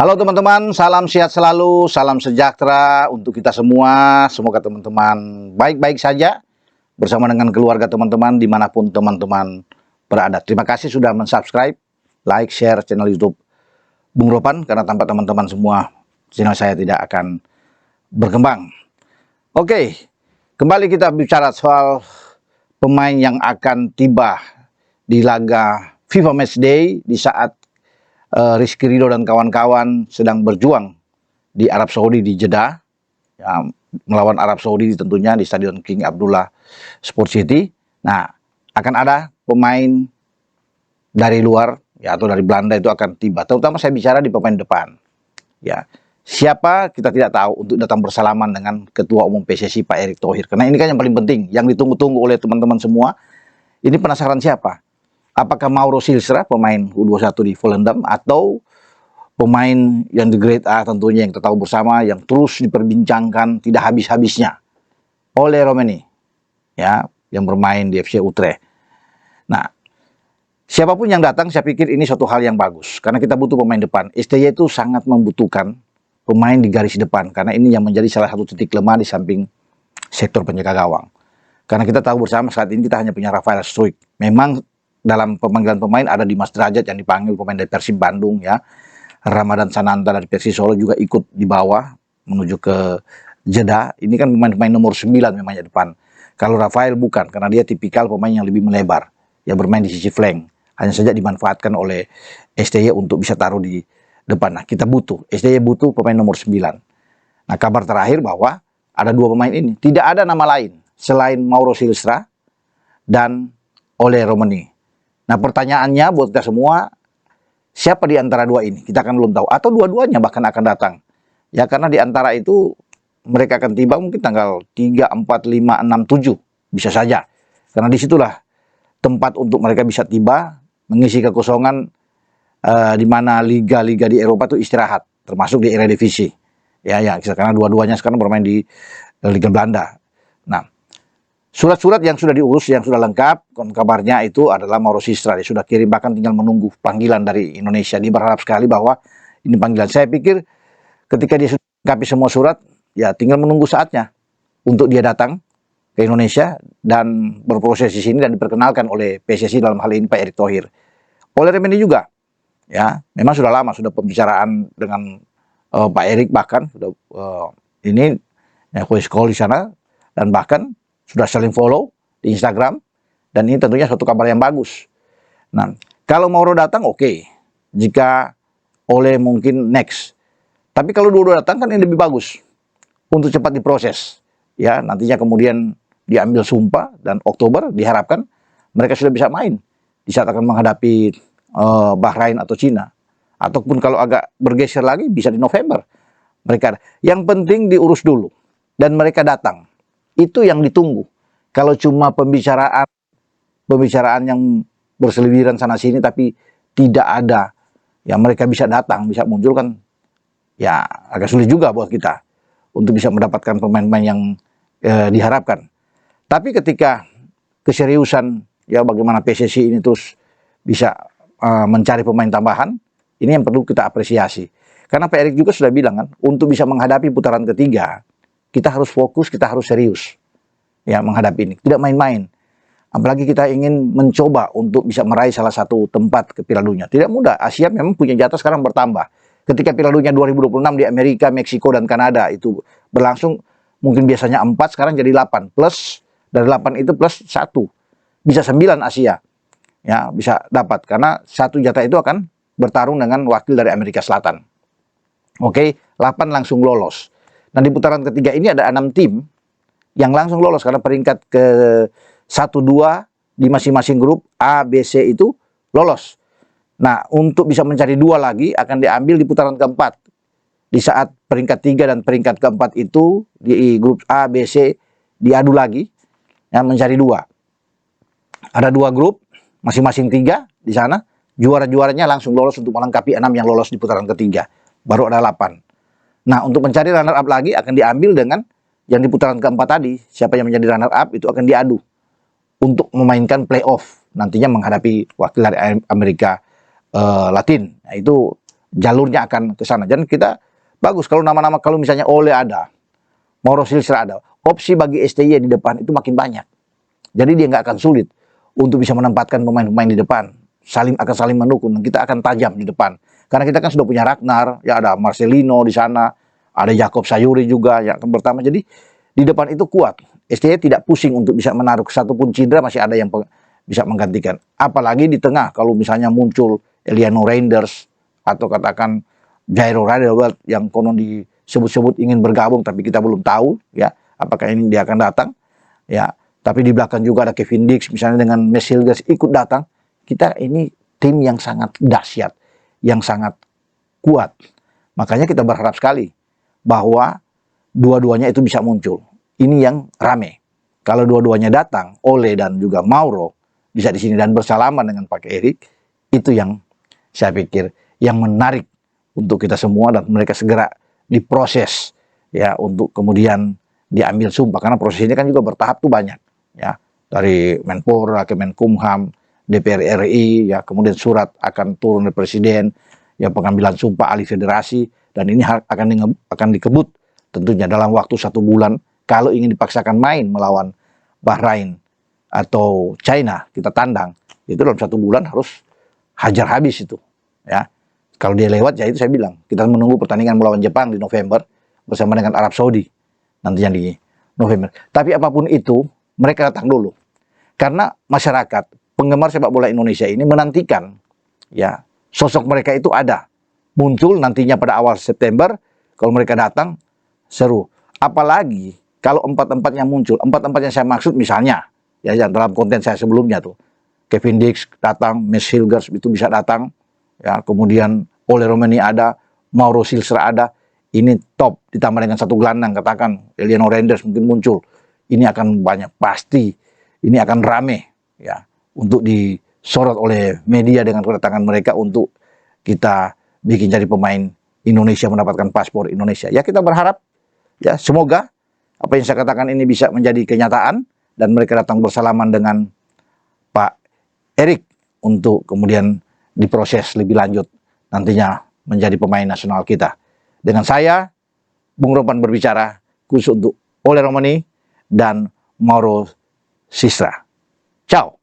Halo teman-teman, salam sehat selalu, salam sejahtera untuk kita semua. Semoga teman-teman baik-baik saja bersama dengan keluarga teman-teman dimanapun teman-teman berada. Terima kasih sudah mensubscribe, like, share channel YouTube Bung Ropan, karena tanpa teman-teman semua channel saya tidak akan berkembang. Oke, kembali kita bicara soal pemain yang akan tiba di laga FIFA Matchday di saat Rizky Ridho dan kawan-kawan sedang berjuang di Arab Saudi di Jeddah, ya, melawan Arab Saudi tentunya di Stadion King Abdullah Sport City. Nah, akan ada pemain dari luar ya atau dari Belanda itu akan tiba. Terutama saya bicara di pemain depan. Ya, siapa kita tidak tahu untuk datang bersalaman dengan Ketua Umum PSSI Pak Erick Thohir. Karena ini kan yang paling penting, yang ditunggu-tunggu oleh teman-teman semua. Ini penasaran siapa? Apakah Mauro Silstra, pemain U21 di Volendam, atau pemain yang di Grade A tentunya yang kita tahu bersama, yang terus diperbincangkan tidak habis-habisnya, Ole Romeni, ya, yang bermain di FC Utrecht. Nah, siapapun yang datang, saya pikir ini suatu hal yang bagus, karena kita butuh pemain depan. STY itu sangat membutuhkan pemain di garis depan, karena ini yang menjadi salah satu titik lemah di samping sektor penjaga gawang. Karena kita tahu bersama saat ini kita hanya punya Rafael Struijk. Memang dalam pemanggilan pemain ada Dimas Derajat yang dipanggil pemain dari Persib Bandung, ya. Ramadan Sananta dari Persis Solo juga ikut di bawah menuju ke Jeddah. Ini kan pemain-pemain nomor 9 memangnya depan. Kalau Rafael bukan, karena dia tipikal pemain yang lebih melebar, yang bermain di sisi flank. Hanya saja dimanfaatkan oleh STY untuk bisa taruh di depan. Nah, kita butuh, STY butuh pemain nomor 9. Nah, kabar terakhir bahwa ada dua pemain ini. Tidak ada nama lain selain Mauro Silstra dan Ole Romeni. Nah, pertanyaannya buat kita semua, siapa di antara dua ini? Kita kan belum tahu. Atau dua-duanya bahkan akan datang. Ya, karena di antara itu mereka akan tiba mungkin tanggal 3, 4, 5, 6, 7. Bisa saja. Karena disitulah tempat untuk mereka bisa tiba, mengisi kekosongan di mana liga-liga di Eropa itu istirahat. Termasuk di Eredivisie. Ya, karena dua-duanya sekarang bermain di Liga Belanda. Nah, surat-surat yang sudah diurus, yang sudah lengkap, kabarnya itu adalah Mauro Silstra. Dia sudah kirim, bahkan tinggal menunggu panggilan dari Indonesia. Dia berharap sekali bahwa ini panggilan. Saya pikir ketika dia sudah lengkapi semua surat, ya tinggal menunggu saatnya untuk dia datang ke Indonesia dan berproses di sini dan diperkenalkan oleh PSSI dalam hal ini Pak Erick Thohir. Oleh Romeni juga, ya memang sudah lama, sudah pembicaraan dengan Pak Erick, bahkan sudah ini ya, call di sana, dan bahkan sudah saling follow di Instagram, dan ini tentunya suatu kabar yang bagus. Nah, kalau Mauro datang oke. Jika Ole mungkin next. Tapi kalau dua-dua datang kan ini lebih bagus untuk cepat diproses. Ya, nantinya kemudian diambil sumpah dan Oktober diharapkan mereka sudah bisa main di saat akan menghadapi Bahrain atau Cina. Ataupun kalau agak bergeser lagi bisa di November. Mereka yang penting diurus dulu dan mereka datang. Itu yang ditunggu. Kalau cuma pembicaraan yang berseliweran sana sini tapi tidak ada, ya mereka bisa datang, bisa muncul, kan ya agak sulit juga buat kita untuk bisa mendapatkan pemain-pemain yang diharapkan. Tapi ketika keseriusan, ya bagaimana PSSI ini terus bisa mencari pemain tambahan, ini yang perlu kita apresiasi. Karena Pak Erick juga sudah bilang kan, untuk bisa menghadapi putaran ketiga, kita harus fokus, kita harus serius ya menghadapi ini, tidak main-main. Apalagi kita ingin mencoba untuk bisa meraih salah satu tempat ke Piala Dunia. Tidak mudah, Asia memang punya jatah sekarang bertambah. Ketika Piala Dunia 2026 di Amerika, Meksiko, dan Kanada itu berlangsung, mungkin biasanya 4, sekarang jadi 8. Plus, dari 8 itu plus 1. Bisa 9 Asia. Ya, bisa dapat. Karena satu jatah itu akan bertarung dengan wakil dari Amerika Selatan. Oke, 8 langsung lolos. Nah, di putaran ketiga ini ada 6 tim yang langsung lolos karena peringkat ke 1-2 di masing-masing grup A, B, C itu lolos. Nah, untuk bisa mencari 2 lagi akan diambil di putaran keempat. Di saat peringkat 3 dan peringkat keempat itu di grup A, B, C diadu lagi, ya, mencari 2. Ada 2 grup, masing-masing 3 di sana. Juara-juaranya langsung lolos untuk melengkapi 6 yang lolos di putaran ketiga. Baru ada 8. Nah, untuk mencari runner up lagi akan diambil dengan yang di putaran keempat tadi. Siapa yang menjadi runner up itu akan diadu untuk memainkan playoff nantinya menghadapi wakil dari Amerika Latin. Nah, itu jalurnya akan ke sana. Dan kita bagus kalau nama-nama, kalau misalnya Ole ada, Mauro Silstra ada, opsi bagi STY di depan itu makin banyak. Jadi dia nggak akan sulit untuk bisa menempatkan pemain-pemain di depan, akan saling mendukung, dan kita akan tajam di depan. Karena kita kan sudah punya Ragnar, ya ada Marcelino di sana, ada Jakob Sayuri juga yang akan pertama. Jadi di depan itu kuat. STY tidak pusing untuk bisa menaruh, satupun cedera masih ada yang bisa menggantikan. Apalagi di tengah kalau misalnya muncul Eliano Reinders atau katakan Jairo Radelbert yang konon disebut-sebut ingin bergabung, tapi kita belum tahu ya apakah ini dia akan datang ya. Tapi di belakang juga ada Kevin Dix misalnya dengan Mes Hilgers ikut datang. Kita ini tim yang sangat dahsyat, yang sangat kuat. Makanya kita berharap sekali bahwa dua-duanya itu bisa muncul. Ini yang rame. Kalau dua-duanya datang, Ole dan juga Mauro bisa di sini dan bersalaman dengan Pak Erik, itu yang saya pikir yang menarik untuk kita semua, dan mereka segera diproses ya untuk kemudian diambil sumpah, karena prosesnya kan juga bertahap tuh banyak ya, dari Menpora ke Menkumham, DPR RI ya, kemudian surat akan turun dari presiden ya, pengambilan sumpah ahli federasi, dan ini akan dikebut tentunya dalam waktu 1 bulan. Kalau ingin dipaksakan main melawan Bahrain atau China, kita tandang, itu dalam 1 bulan harus hajar habis itu ya. Kalau dia lewat ya itu saya bilang, kita menunggu pertandingan melawan Jepang di November bersama dengan Arab Saudi nantinya di November. Tapi apapun itu mereka datang dulu, karena masyarakat penggemar sepak bola Indonesia ini menantikan ya sosok mereka itu ada muncul nantinya pada awal September. Kalau mereka datang seru, apalagi kalau empat-empatnya muncul. Empat-empatnya saya maksud misalnya ya dalam konten saya sebelumnya tuh, Kevin Dix datang, Mes Hilgers itu bisa datang ya, kemudian Ole Romani ada, Mauro Silstra ada, ini top, ditambah dengan satu gelandang, katakan Eliano Reinders mungkin muncul, ini akan banyak, pasti ini akan rame ya, untuk disorot oleh media dengan kedatangan mereka untuk kita bikin jadi pemain Indonesia, mendapatkan paspor Indonesia. Ya kita berharap ya semoga apa yang saya katakan ini bisa menjadi kenyataan, dan mereka datang bersalaman dengan Pak Erik untuk kemudian diproses lebih lanjut nantinya menjadi pemain nasional kita. Dengan saya, Bung Ropan berbicara khusus untuk Ole Romani dan Mauro Silstra. Ciao.